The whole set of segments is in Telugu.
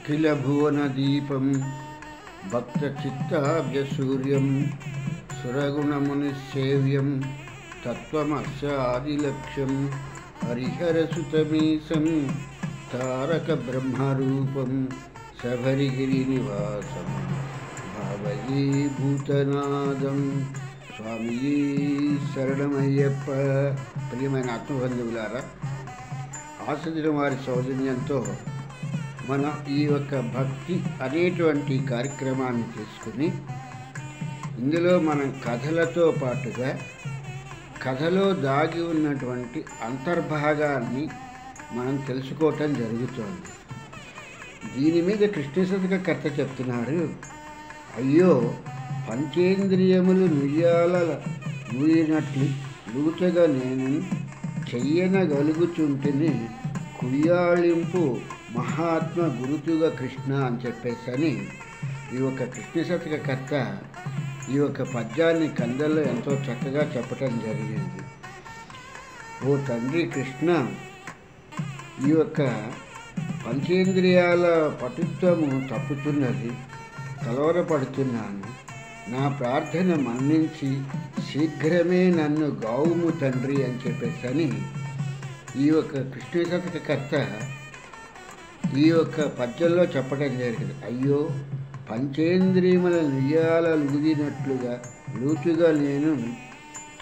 అఖిలభువనదీపం భక్తచిత్తాభ్యసూర్యం సురగుణమునిసేవ్యం తత్వమస్యాదిలక్ష్యం హరిహరసుతమీశం తారక బ్రహ్మరూపం శబరిగిరినివాసం భావయే భూతనాదం. స్వామి శరణమయ్యప్ప. ప్రియమైన ఆత్మబంధువులారా, ఆశ్రదిన వారి సౌజన్యంతో మన ఈ యొక్క భక్తి అనేటువంటి కార్యక్రమాన్ని తీసుకుని ఇందులో మనం కథలతో పాటుగా కథలో దాగి ఉన్నటువంటి అంతర్భాగాన్ని మనం తెలుసుకోవటం జరుగుతోంది. దీని మీద కృష్ణశతక కర్త చెప్తున్నారు, అయ్యో పంచేంద్రియములు నుయ్యాల నూయినట్లు లూచగా నేను చెయ్యనగలుగుచుంటిని కుయ్యాళింపు మహాత్మ గురుతుగా కృష్ణ అని చెప్పేసని ఈ యొక్క కృష్ణశతక కర్త ఈ యొక్క పద్యాన్ని కందల్లో ఎంతో చక్కగా చెప్పటం జరిగింది. ఓ తండ్రి కృష్ణ, ఈ యొక్క పంచేంద్రియాల పటుత్వము తప్పుతున్నది, కలవరపడుతున్నాను. నా ప్రార్థన మన్నించి శీఘ్రమే నన్ను గావుము తండ్రి అని చెప్పేసని ఈ యొక్క కృష్ణశతక కర్త ఈ యొక్క పద్యంలో చెప్పడం జరిగింది. అయ్యో పంచేంద్రియముల నుయ్యాల లూదినట్లుగా లూచుగా నేను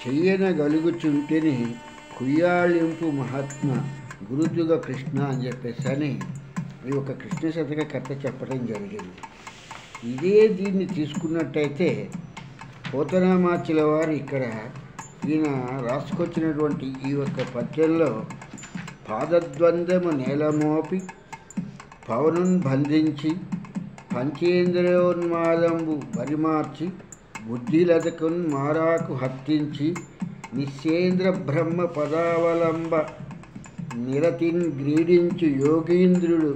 చెయ్యనగలుగుచుంటిని కుయ్యాళింపు మహాత్మ గురుతుగా కృష్ణ అని చెప్పేసని ఈ యొక్క కృష్ణశతక కర్త చెప్పడం జరిగింది. ఇదే దీన్ని తీసుకున్నట్టయితే పోతనామాచుల వారు ఇక్కడ ఈయన రాసుకొచ్చినటువంటి ఈ యొక్క పద్యంలో పాదద్వందము నేలమోపి పవనున్ బంధించి పంచేంద్రియోన్మాదంబు పరిమార్చి బుద్ధిలతకున్ మారాకు హత్తించి నిశ్చేంద్ర బ్రహ్మ పదావలంబ నిరతిన్ గ్రీడించు యోగీంద్రుడు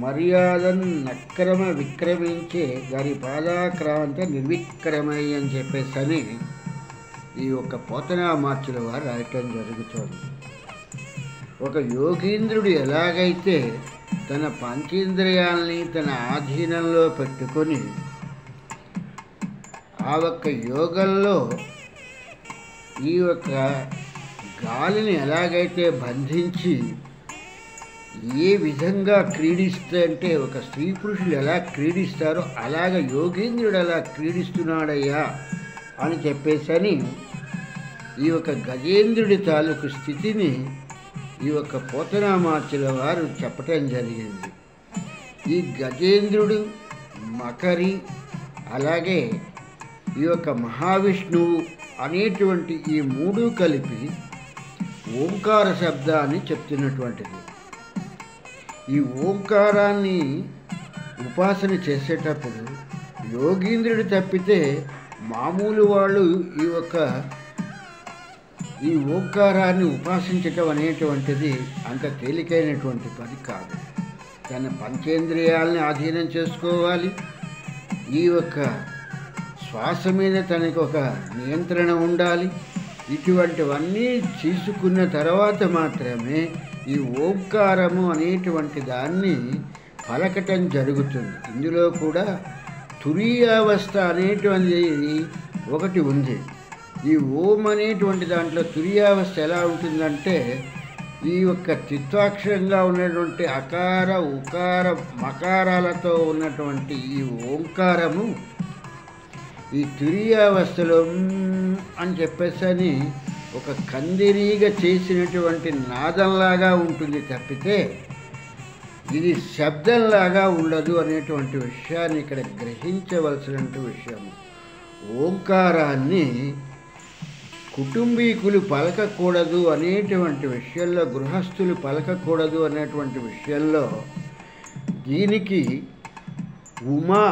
మర్యాదన్ నక్రమ విక్రమించే గారి పాదాక్రాంత నిర్విక్రమై అని చెప్పేసని ఈ యొక్క పోతనామాచుల వారు రాయటం జరుగుతోంది. ఒక యోగీంద్రుడు ఎలాగైతే తన పంచేంద్రియాలని తన ఆధీనంలో పెట్టుకొని ఆ ఒక్క యోగంలో ఈ యొక్క గాలిని ఎలాగైతే బంధించి ఏ విధంగా క్రీడిస్తే ఒక స్త్రీ పురుషులు ఎలా క్రీడిస్తారో అలాగ యోగీంద్రుడు అలా క్రీడిస్తున్నాడయ్యా అని చెప్పేసని ఈ యొక్క గజేంద్రుడి తాలూకు స్థితిని ఈ యొక్క పోతనామాచుల వారు చెప్పటం జరిగింది. ఈ గజేంద్రుడు, మకరి, అలాగే ఈ యొక్క మహావిష్ణువు అనేటువంటి ఈ మూడు కలిపి ఓంకార శబ్దాన్ని చెప్తున్నటువంటిది. ఈ ఓంకారాన్ని ఉపాసన చేసేటప్పుడు యోగీంద్రుడు తప్పితే మామూలు వాళ్ళు ఈ ఓంకారాన్ని ఉపాసించటం అనేటువంటిది అంత తేలికైనటువంటి పని కాదు. తన పంచేంద్రియాలని ఆధీనం చేసుకోవాలి. ఈ యొక్క శ్వాస మీద తనకు ఒక నియంత్రణ ఉండాలి. ఇటువంటివన్నీ తీసుకున్న తర్వాత మాత్రమే ఈ ఓంకారము అనేటువంటి దాన్ని పలకటం జరుగుతుంది. ఇందులో కూడా తురీయావస్థ అనేటువంటిది ఒకటి ఉంది. ఈ ఓం అనేటువంటి దాంట్లో తురీయావస్థ ఎలా ఉంటుందంటే ఈ యొక్క తిత్వాక్షరంగా ఉన్నటువంటి అకార ఉకార మకారాలతో ఉన్నటువంటి ఈ ఓంకారము ఈ తురీయావస్థలో అని చెప్పేసని ఒక కందిరీగా చేసినటువంటి నాదంలాగా ఉంటుంది తప్పితే ఇది శబ్దంలాగా ఉండదు అనేటువంటి విషయాన్ని ఇక్కడ గ్రహించవలసినటువంటి విషయం. ఓంకారాన్ని కుటుంబీకులు పలకకూడదు అనేటువంటి విషయంలో, గృహస్థులు పలకకూడదు అనేటువంటి విషయంలో దీనికి ఉమా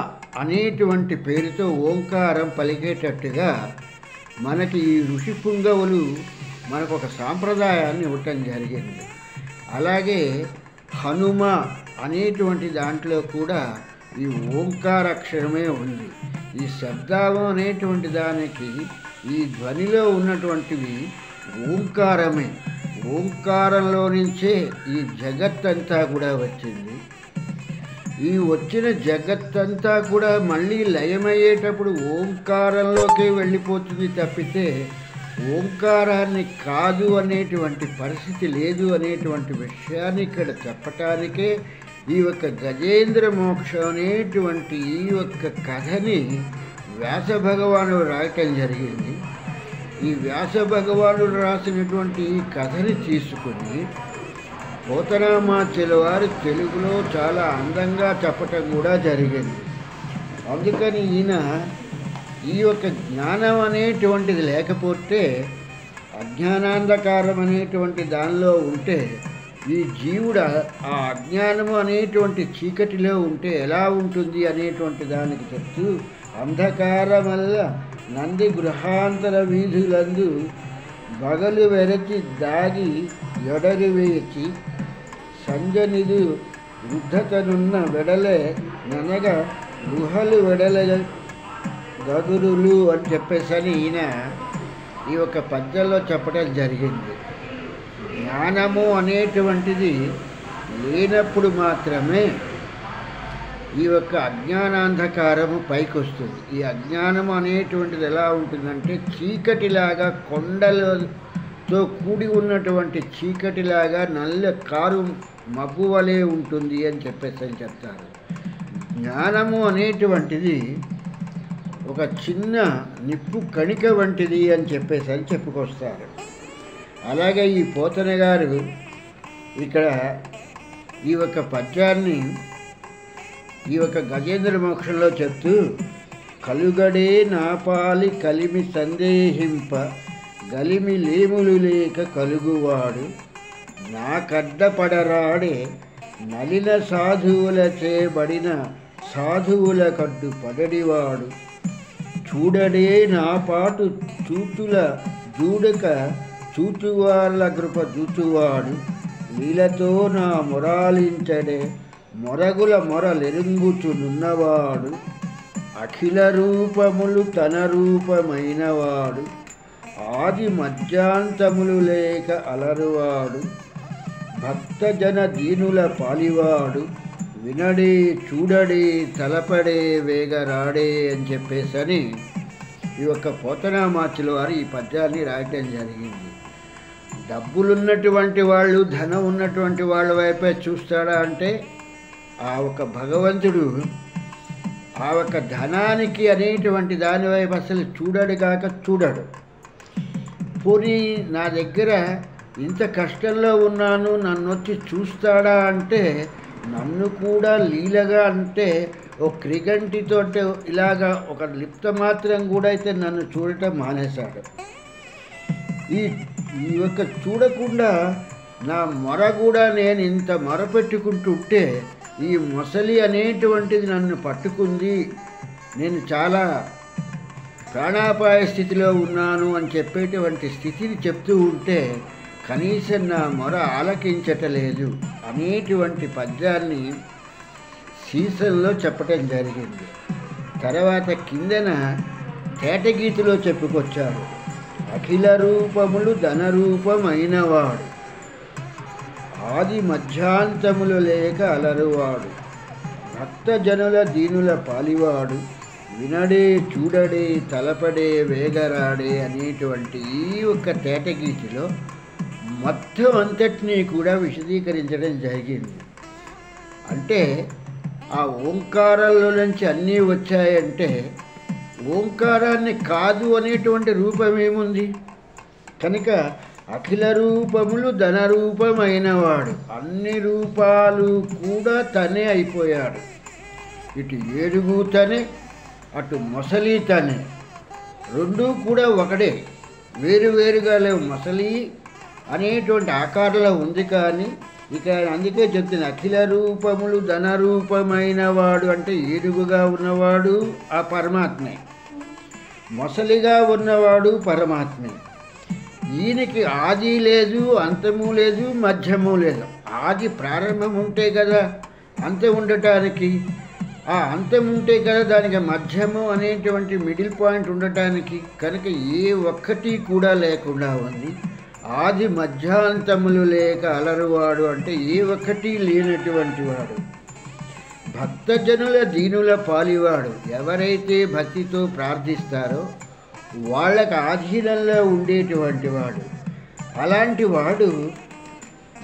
అనేటువంటి పేరుతో ఓంకారం పలికేటట్టుగా మనకి ఈ ఋషి పుంగవులు మనకు ఒక సాంప్రదాయాన్ని ఇవ్వటం జరిగింది. అలాగే హనుమ అనేటువంటి దాంట్లో కూడా ఈ ఓంకారాక్షరమే ఉంది. ఈ శబ్దం అనేటువంటి దానికి ఈ ధ్వనిలో ఉన్నటువంటివి ఓంకారమే. ఓంకారంలో నుంచే ఈ జగత్తంతా కూడా వచ్చింది. ఈ వచ్చిన జగత్తంతా కూడా మళ్ళీ లయమయ్యేటప్పుడు ఓంకారంలోకే వెళ్ళిపోతుంది తప్పితే ఓంకారాన్ని కాదు అనేటువంటి పరిస్థితి లేదు అనేటువంటి విషయాన్ని ఇక్కడ చెప్పటానికే ఈ యొక్క గజేంద్ర మోక్షం అనేటువంటి ఈ యొక్క కథని వ్యాస భగవానుడు రాయటం జరిగింది. ఈ వ్యాస భగవానుడు రాసినటువంటి ఈ కథని తీసుకుని పోతనామాచ్యుల వారు తెలుగులో చాలా అందంగా చెప్పటం కూడా జరిగింది. అందుకని ఈయన ఈ యొక్క జ్ఞానం అనేటువంటిది లేకపోతే అజ్ఞానాంధకారం అనేటువంటి దానిలో ఉంటే ఈ జీవుడు ఆ అజ్ఞానము అనేటువంటి చీకటిలో ఉంటే ఎలా ఉంటుంది అనేటువంటి దానికి చెప్తూ అంధకారం వల్ల నంది గృహాంతర వీధులందు బగలు వెరచి దాగి ఎడరి వేచి సంజనిదు వృద్ధతనున్న వెడలే ననగా గుహలు వెడల గదురులు అని చెప్పేసని ఈయన ఈ యొక్క పద్యంలో చెప్పడం జరిగింది. జ్ఞానము అనేటువంటిది లేనప్పుడు మాత్రమే ఈ యొక్క అజ్ఞానాంధకారము పైకి వస్తుంది. ఈ అజ్ఞానము అనేటువంటిది ఎలా ఉంటుందంటే చీకటిలాగా కొండలతో కూడి ఉన్నటువంటి చీకటిలాగా నల్ల కారు మబ్బు వలె ఉంటుంది అని చెప్పేసి చెప్తారు. జ్ఞానము అనేటువంటిది ఒక చిన్న నిప్పు కణిక వంటిది అని చెప్పేసి చెప్పుకొస్తారు. అలాగే ఈ పోతన గారు ఇక్కడ ఈ యొక్క పద్యాన్ని ఈ యొక్క గజేంద్ర మోక్షంలో చెప్తూ కలుగడే నాపాలి కలిమి సందేహింప గలిమి లేములు లేక కలుగువాడు నాకడ్డపడరాడే నలిన సాధువుల చేబడిన సాధువుల కడ్డు పడడివాడు చూడడే నా పాటు చూతుల చూడక చూచువార్ల కృప చూచువాడు లీలతో నా మొరాలించడే మొరగుల మొరలెరుంగుచునున్నవాడు అఖిల రూపములు తన రూపమైనవాడు ఆది మధ్యాంతములు లేక అలరువాడు భక్తజన దీనుల పాలివాడు వినడే చూడడే తలపడే వేగరాడే అని చెప్పేసని ఈ యొక్క పోతనామాచ్యుల వారు ఈ పద్యాన్ని రాయటం జరిగింది. డబ్బులున్నటువంటి వాళ్ళు ధనం ఉన్నటువంటి వాళ్ళ వైపే చూస్తాడా అంటే ఆ ఒక భగవంతుడు ఆ ఒక ధనానికి అనేటువంటి దాని వైపు అసలు చూడడు కాక చూడడు. పోనీ నా దగ్గర ఇంత కష్టంలో ఉన్నాను నన్ను వచ్చి చూస్తాడా అంటే నన్ను కూడా లీలగా అంటే ఓ క్రిగంటితో ఇలాగా ఒక లిప్త మాత్రం కూడా అయితే నన్ను చూడటం మానేశాడు. ఈ యొక్క చూడకుండా నా మొర కూడా నేను ఇంత మొర పెట్టుకుంటుంటే ఈ మొసలి అనేటువంటిది నన్ను పట్టుకుంది, నేను చాలా ప్రాణాపాయ స్థితిలో ఉన్నాను అని చెప్పేటువంటి స్థితిని చెప్తూ ఉంటే కనీసం నా మొర ఆలకించటలేదు అనేటువంటి పద్యాన్ని సీసన్లో చెప్పటం జరిగింది. తర్వాత కిందన తేటగీతిలో చెప్పుకొచ్చారు. అఖిల రూపములు ధనరూపమైనవాడు ఆది మధ్యాంతములు లేక అలరువాడు భక్తజనుల దీనుల పాలివాడు వినడే చూడడే తలపడే వేగరాడే అనేటువంటి ఈ యొక్క తేటగీతిలో మొత్తం అంతటినీ కూడా విశదీకరించడం జరిగింది. అంటే ఆ ఓంకారంలో నుంచి అన్నీ వచ్చాయంటే ఓంకారాన్ని కాదు అనేటువంటి రూపం ఏముంది కనుక అఖిల రూపములు ధనరూపమైనవాడు అన్ని రూపాలు కూడా తనే అయిపోయాడు. ఇటు ఏడుగు తనే అటు మొసలి తనే, రెండూ కూడా ఒకడే, వేరువేరుగా లేవు. మొసలి అనేటువంటి ఆకారంలో ఉంది కానీ ఇక అందుకే చెప్తుంది అఖిల రూపములు ధనరూపమైన వాడు అంటే ఏనుగుగా ఉన్నవాడు ఆ పరమాత్మే, మొసలిగా ఉన్నవాడు పరమాత్మే. ఈయనకి ఆది లేదు, అంతము లేదు, మధ్యము లేదు. ఆది ప్రారంభం ఉంటే కదా అంతం ఉండటానికి, ఆ అంతం ఉంటే కదా దానికి మధ్యము అనేటువంటి మిడిల్ పాయింట్ ఉండటానికి. కనుక ఏ ఒక్కటి కూడా లేకుండా ఉంది. ఆది మధ్యాంతములు లేక అలరువాడు అంటే ఏ ఒక్కటి లేనటువంటి వాడు, భక్తజనుల దీనుల పాలివాడు. ఎవరైతే భక్తితో ప్రార్థిస్తారో వాళ్ళకు ఆధీనంలో ఉండేటువంటి వాడు. అలాంటి వాడు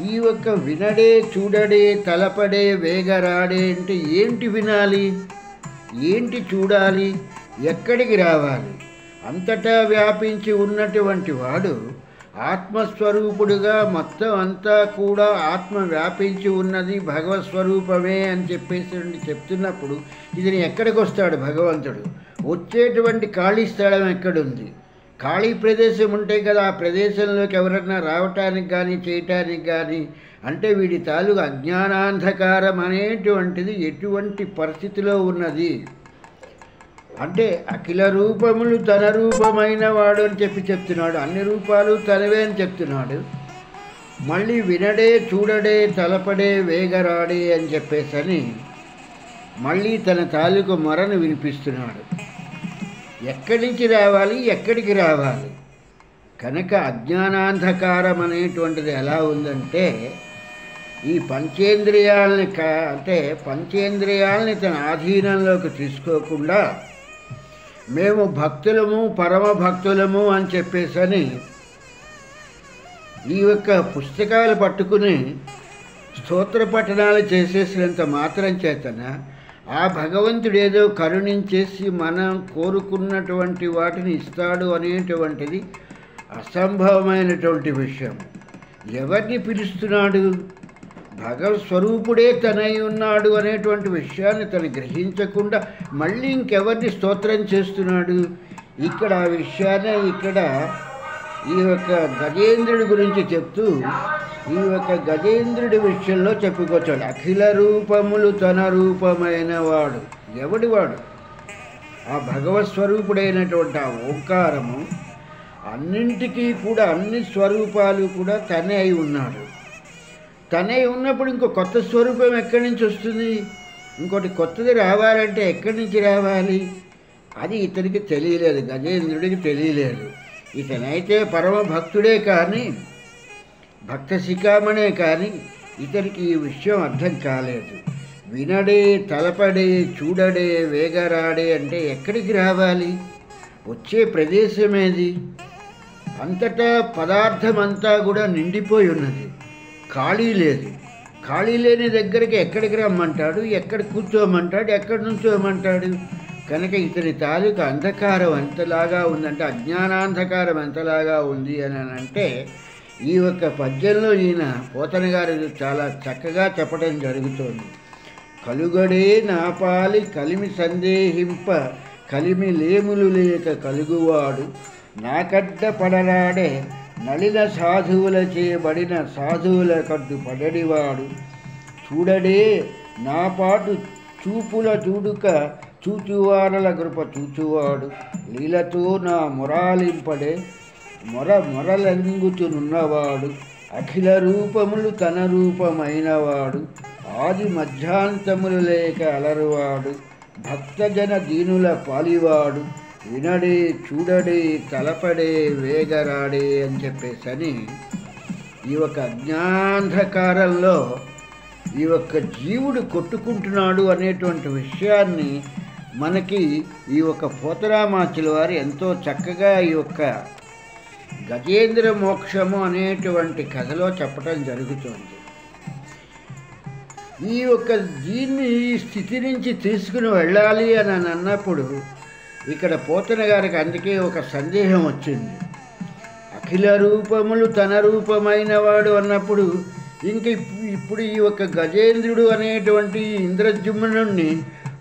ఈ ఒక్క వినడే చూడడే తలపడే వేగరాడే అంటే ఏంటి వినాలి, ఏంటి చూడాలి, ఎక్కడికి రావాలి? అంతటా వ్యాపించి ఉన్నటువంటి వాడు ఆత్మస్వరూపుడుగా మొత్తం అంతా కూడా ఆత్మ వ్యాపించి ఉన్నది భగవత్ స్వరూపమే అని చెప్తున్నప్పుడు ఇది ఎక్కడికి వస్తాడు భగవంతుడు? వచ్చేటువంటి ఖాళీ స్థలం ఎక్కడుంది? ఖాళీ ప్రదేశం ఉంటే కదా ఆ ప్రదేశంలోకి ఎవరన్నా రావటానికి కానీ చేయటానికి కానీ. అంటే వీడి తాలూకు అజ్ఞానాంధకారం అనేటువంటిది ఎటువంటి పరిస్థితిలో ఉన్నది అంటే అఖిల రూపములు తన రూపమైన వాడు అని చెప్తున్నాడు. అన్ని రూపాలు తనవే అని చెప్తున్నాడు. మళ్ళీ వినడే చూడడే తలపడే వేగరాడే అని చెప్పేసని మళ్ళీ తన తాలూకు మొరను వినిపిస్తున్నాడు. ఎక్కడి నుంచి రావాలి, ఎక్కడికి రావాలి? కనుక అజ్ఞానాంధకారం అనేటువంటిది ఎలా ఉందంటే ఈ పంచేంద్రియాలని తన ఆధీనంలోకి తీసుకోకుండా మేము భక్తులము పరమ భక్తులము అని చెప్పేసని ఈ యొక్క పుస్తకాలు పట్టుకుని స్తోత్ర పఠనాలు చేసేసినంత మాత్రం చేతన ఆ భగవంతుడు ఏదో కరుణించేసి మనం కోరుకున్నటువంటి వాటిని ఇస్తాడు అనేటువంటిది అసంభవమైనటువంటి విషయం. ఎవరిని పిలుస్తున్నాడు? భగవత్ స్వరూపుడే తనై ఉన్నాడు అనేటువంటి విషయాన్ని తను గ్రహించకుండా మళ్ళీ ఇంకెవరిని స్తోత్రం చేస్తున్నాడు? ఇక్కడ ఆ విషయాన్ని ఈ యొక్క గజేంద్రుడి గురించి చెప్తూ ఈ యొక్క గజేంద్రుడి విషయంలో చెప్పుకొచ్చాడు. అఖిల రూపములు తన రూపమైన వాడు. ఎవడి వాడు? ఆ భగవత్ స్వరూపుడైనటువంటి ఆ ఓంకారము అన్నింటికీ కూడా అన్ని స్వరూపాలు కూడా తనే అయి ఉన్నాడు. తనే ఉన్నప్పుడు ఇంకో కొత్త స్వరూపం ఎక్కడి నుంచి వస్తుంది? ఇంకోటి కొత్తది రావాలంటే ఎక్కడి నుంచి రావాలి? అది ఇతనికి తెలియలేదు, గజేంద్రుడికి తెలియలేదు. ఇతనైతే పరమ భక్తుడే కానీ భక్త శిఖామణే కానీ ఇతనికి ఈ విషయం అర్థం కాలేదు. వినడే తలపడే చూడడే వేగరాడే అంటే ఎక్కడికి రావాలి? వచ్చే ప్రదేశమేది? అంతటా పదార్థమంతా కూడా నిండిపోయి ఉన్నది, ఖాళీ లేదు. ఖాళీ లేని దగ్గరికి ఎక్కడికి రమ్మంటాడు? ఎక్కడ కూర్చోమంటాడు? ఎక్కడి నుంచోమంటాడు? కనుక ఇతని తాలూకు అంధకారం ఎంతలాగా ఉందంటే అజ్ఞానాంధకారం ఎంతలాగా ఉంది అని అంటే ఈ యొక్క పద్యంలో ఈయన పోతన గారు చాలా చక్కగా చెప్పడం జరుగుతోంది. కలుగడే నాపాలి కలిమి సందేహింప కలిమి లేములు లేక కలుగువాడు నాకడ్డ పడరాడే నలిన సాధువుల చేయబడిన సాధువుల కడ్డు పడడివాడు చూడడే నా పాటు చూపుల చూడుక చూచువారల కృప చూచువాడు లీలతో నా మొరాలింపడే మొరలంగుచునున్నవాడు అఖిల రూపములు తన రూపమైనవాడు ఆది మధ్యాంతములు లేక అలరువాడు భక్తజన దీనుల పాలివాడు వినడే చూడడే తలపడే వేగరాడే అని చెప్పేసని ఈ యొక్క అజ్ఞాంధకారంలో ఈ యొక్క జీవుడు కొట్టుకుంటున్నాడు అనేటువంటి విషయాన్ని మనకి ఈ యొక్క పోతరామాచుల వారు ఎంతో చక్కగా ఈ యొక్క గజేంద్ర మోక్షము అనేటువంటి కథలో చెప్పటం జరుగుతుంది. ఈ యొక్క దీన్ని ఈ స్థితి నుంచి తీసుకుని వెళ్ళాలి అని అన్నప్పుడు ఇక్కడ పోతన గారికి అందుకే ఒక సందేహం వచ్చింది. అఖిల రూపములు తన రూపమైన వాడు అన్నప్పుడు ఇప్పుడు ఈ యొక్క గజేంద్రుడు అనేటువంటి ఇంద్రజుమ్నుణ్ణి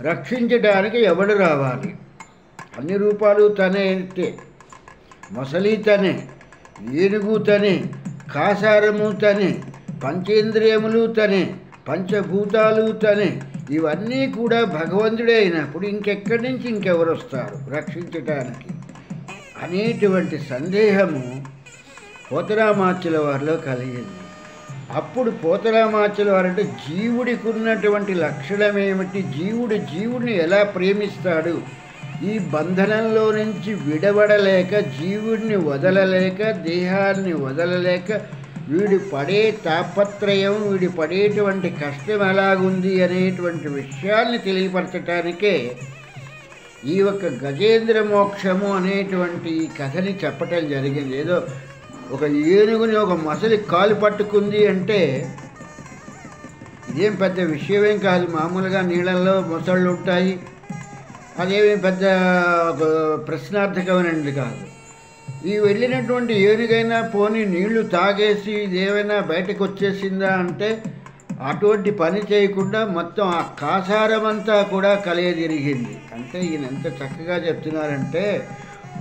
రక్షించడానికి ఎవడు రావాలి? అన్ని రూపాలు తనే అంటే మొసలి తనే, ఏనుగు తనే, కాసారము తనే, పంచేంద్రియములు తనే, పంచభూతాలు తనే, ఇవన్నీ కూడా భగవంతుడే అయినప్పుడు ఇంకెక్కడి నుంచి ఇంకెవరు వస్తారు రక్షించటానికి అనేటువంటి సందేహము పోతరామాచుల వారిలో కలిగింది. అప్పుడు పోతరామాచుల వారంటే జీవుడికి ఉన్నటువంటి లక్షణం ఏమిటి, జీవుడిని ఎలా ప్రేమిస్తాడు, ఈ బంధనంలో నుంచి విడబడలేక, జీవుడిని వదలలేక, దేహాన్ని వదలలేక వీడు పడే తాపత్రయం, వీడు పడేటువంటి కష్టం ఎలాగుంది అనేటువంటి విషయాన్ని తెలియపరచటానికే ఈ ఒక గజేంద్ర మోక్షము అనేటువంటి ఈ కథని చెప్పటం జరిగింది. ఏదో ఒక ఏనుగుని ఒక మొసలి కాలు పట్టుకుంది అంటే ఇదేం పెద్ద విషయమేం కాదు. మామూలుగా నీళ్ళల్లో మొసళ్ళు ఉంటాయి, అదేమి పెద్ద ప్రశ్నార్థకమైనది కాదు. ఈ వెళ్ళినటువంటి ఏనుగైనా పోనీ నీళ్లు తాగేసి ఇదేమైనా బయటకు వచ్చేసిందా అంటే అటువంటి పని చేయకుండా మొత్తం ఆ కాసారమంతా కూడా కలియదిరిగింది. అంటే ఈయన ఎంత చక్కగా చెప్తున్నారంటే,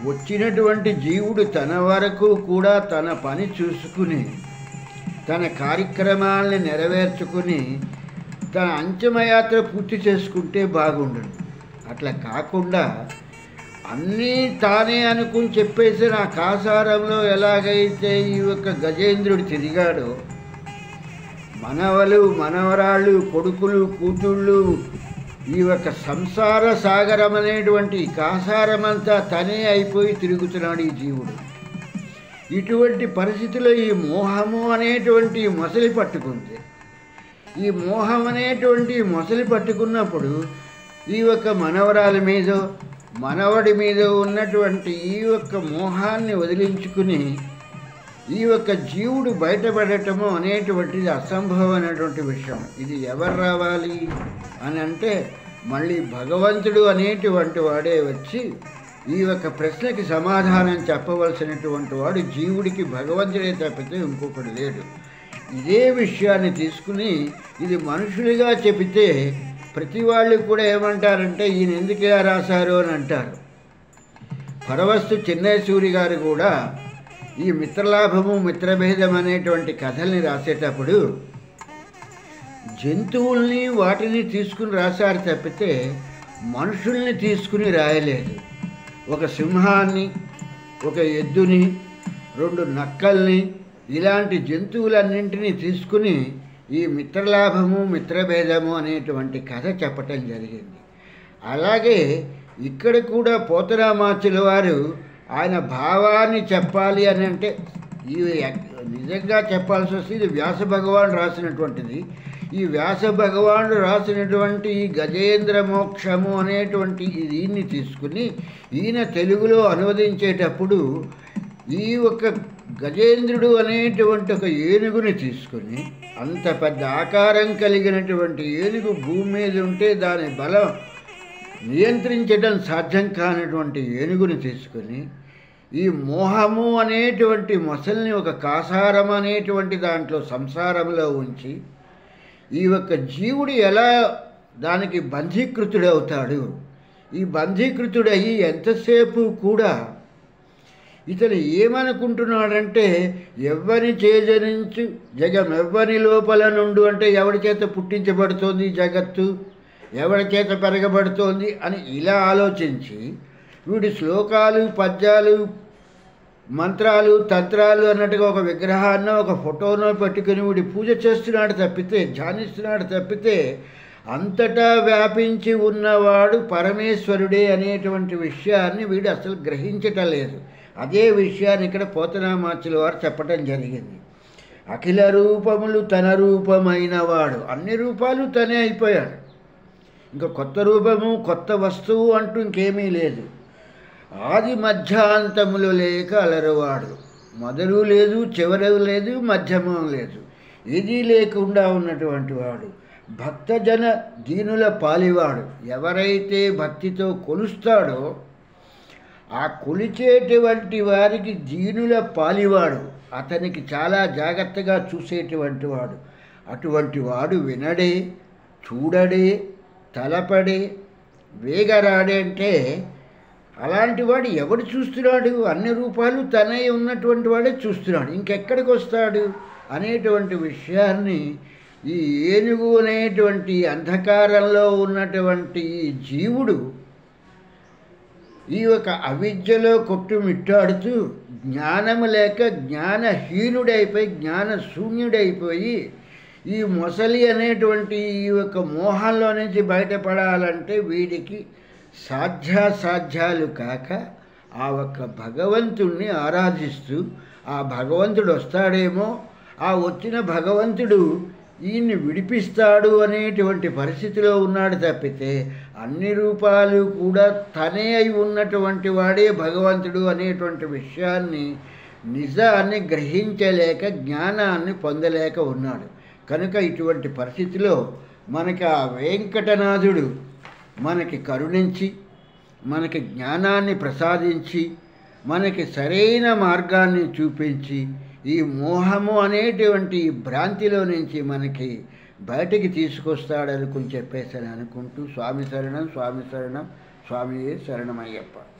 వచ్చినటువంటి జీవుడు తన వరకు కూడా తన పని చూసుకుని, తన కార్యక్రమాలని నెరవేర్చుకుని, తన అంతిమయాత్ర పూర్తి చేసుకుంటే బాగుండదు. అట్లా కాకుండా అన్నీ తానే అనుకుని చెప్పేసి నా కాసారంలో ఎలాగైతే ఈ యొక్క గజేంద్రుడు తిరిగాడో, మనవలు, మనవరాళ్ళు, కొడుకులు, కూతుళ్ళు, ఈ యొక్క సంసార సాగరం అనేటువంటి కాసారమంతా తనే అయిపోయి తిరుగుతున్నాడు ఈ జీవుడు. ఇటువంటి పరిస్థితిలో ఈ మోహము అనేటువంటి మొసలి పట్టుకుంది. ఈ మోహం అనేటువంటి మొసలి పట్టుకున్నప్పుడు ఈ యొక్క మనవరాలి మీద, మనవడి మీద ఉన్నటువంటి ఈ యొక్క మోహాన్ని వదిలించుకుని ఈ యొక్క జీవుడు బయటపడటము అనేటువంటిది అసంభవమైనటువంటి విషయం. ఇది ఎవరు రావాలి అని అంటే మళ్ళీ భగవంతుడు అనేటువంటి వాడే వచ్చి ఈ యొక్క ప్రశ్నకి సమాధానం చెప్పవలసినటువంటి వాడు జీవుడికి భగవంతుడే తప్పితే ఇంకొకడు లేడు. ఇదే విషయాన్ని తీసుకుని ఇది మనుషులుగా చెబితే ప్రతి వాళ్ళు కూడా ఏమంటారంటే ఈయన ఎందుకు ఇలా రాశారు అని అంటారు. పరవస్తు చెన్నైసూరి గారు కూడా ఈ మిత్రలాభము, మిత్రభేదం అనేటువంటి కథల్ని రాసేటప్పుడు జంతువుల్ని వాటిని తీసుకుని రాశారు తప్పితే మనుషుల్ని తీసుకుని రాయలేదు. ఒక సింహాన్ని, ఒక ఎద్దుని, 2 నక్కల్ని, ఇలాంటి జంతువులన్నింటినీ తీసుకుని ఈ మిత్రలాభము, మిత్రభేదము అనేటువంటి కథ చెప్పటం జరిగింది. అలాగే ఇక్కడ కూడా పోతనామాచుల వారు ఆయన భావాన్ని చెప్పాలి అని అంటే ఇవి నిజంగా చెప్పాల్సి వస్తే ఇది వ్యాస భగవానుడు రాసినటువంటిది. ఈ వ్యాస భగవానుడు రాసినటువంటి ఈ గజేంద్ర మోక్షము అనేటువంటి దీన్ని తీసుకుని ఈయన తెలుగులో అనువదించేటప్పుడు ఈ ఒక గజేంద్రుడు అనేటువంటి ఒక ఏనుగుని తీసుకుని, అంత పెద్ద ఆకారం కలిగినటువంటి ఏనుగు భూమి మీద ఉంటే దాని బలం నియంత్రించడం సాధ్యం కానటువంటి ఏనుగుని తీసుకుని ఈ మోహము అనేటువంటి మొసల్ని ఒక కాసారం అనేటువంటి దాంట్లో సంసారంలో ఉంచి ఈ యొక్క జీవుడు ఎలా దానికి బంధీకృతుడవుతాడు. ఈ బంధీకృతుడయ్యి ఎంతసేపు కూడా ఇతను ఏమనుకుంటున్నాడంటే ఎవ్వరి చేజనించు జగమెవ్వరి లోపల నుండు అంటే ఎవరి చేత పుట్టించబడుతోంది జగత్తు, ఎవరి చేత పెరగబడుతోంది అని ఇలా ఆలోచించి వీడి శ్లోకాలు, పద్యాలు, మంత్రాలు, తంత్రాలు అన్నట్టుగా ఒక విగ్రహాన్నో ఒక ఫోటోనో పెట్టుకుని వీడి పూజ చేస్తున్నాడు తప్పితే, ధ్యానిస్తున్నాడు తప్పితే అంతటా వ్యాపించి ఉన్నవాడు పరమేశ్వరుడే అనేటువంటి విషయాన్ని వీడు అసలు గ్రహించటం లేదు. అదే విషయాన్ని ఇక్కడ పోతనామాచుల వారు చెప్పటం జరిగింది. అఖిల రూపములు తన రూపమైన వాడు, అన్ని రూపాలు తనే అయిపోయాడు. ఇంకా కొత్త రూపము, కొత్త వస్తువు అంటూ ఇంకేమీ లేదు. ఆది మధ్యాంతములు లేక అలరువాడు, మొదలు లేదు, చివరు లేదు, మధ్యమం లేదు, ఇది లేకుండా ఉన్నటువంటి వాడు. భక్తజన దీనుల పాలివాడు, ఎవరైతే భక్తితో కొలుస్తాడో ఆ కొలిచేటువంటి వారికి దీనుల పాలివాడు, అతనికి చాలా జాగ్రత్తగా చూసేటువంటి వాడు. అటువంటి వాడు వినడే, చూడడే, తలపడే, వేగరాడే. అంటే అలాంటి వాడు ఎవడు చూస్తున్నాడు? అన్ని రూపాలు తనే ఉన్నటువంటి వాడే చూస్తున్నాడు, ఇంకెక్కడికి వస్తాడు అనేటువంటి విషయాన్ని ఈ ఏనుగు అనేటువంటి అంధకారంలో ఉన్నటువంటి ఈ జీవుడు ఈ ఒక అవిద్యలో కొట్టుమిట్టాడుతూ జ్ఞానము లేక జ్ఞానహీనుడైపోయి, జ్ఞానశూన్యుడైపోయి ఈ మొసలి అనేటువంటి ఈ యొక్క మోహంలో నుంచి బయటపడాలంటే వీడికి సాధ్యాసాధ్యాలు కాక ఆ ఒక్క భగవంతుణ్ణి ఆరాధిస్తూ ఆ భగవంతుడు వస్తాడేమో, ఆ వచ్చిన భగవంతుడు ఈయన్ని విడిపిస్తాడు అనేటువంటి పరిస్థితిలో ఉన్నాడు తప్పితే అన్ని రూపాలు కూడా తనే అయి ఉన్నటువంటి వాడే భగవంతుడు అనేటువంటి విషయాన్ని, నిజాన్ని గ్రహించలేక జ్ఞానాన్ని పొందలేక ఉన్నాడు. కనుక ఇటువంటి పరిస్థితిలో మనకి ఆ వెంకటనాథుడు మనకి కరుణించి, మనకి జ్ఞానాన్ని ప్రసాదించి, మనకి సరైన మార్గాన్ని చూపించి, ఈ మోహము అనేటువంటి భ్రాంతిలో నుంచి మనకి బయటికి తీసుకొస్తాడనుకుని చెప్పేసి అనుకుంటూ, స్వామి శరణం, స్వామి శరణం, స్వామియే శరణమయ్యప్ప.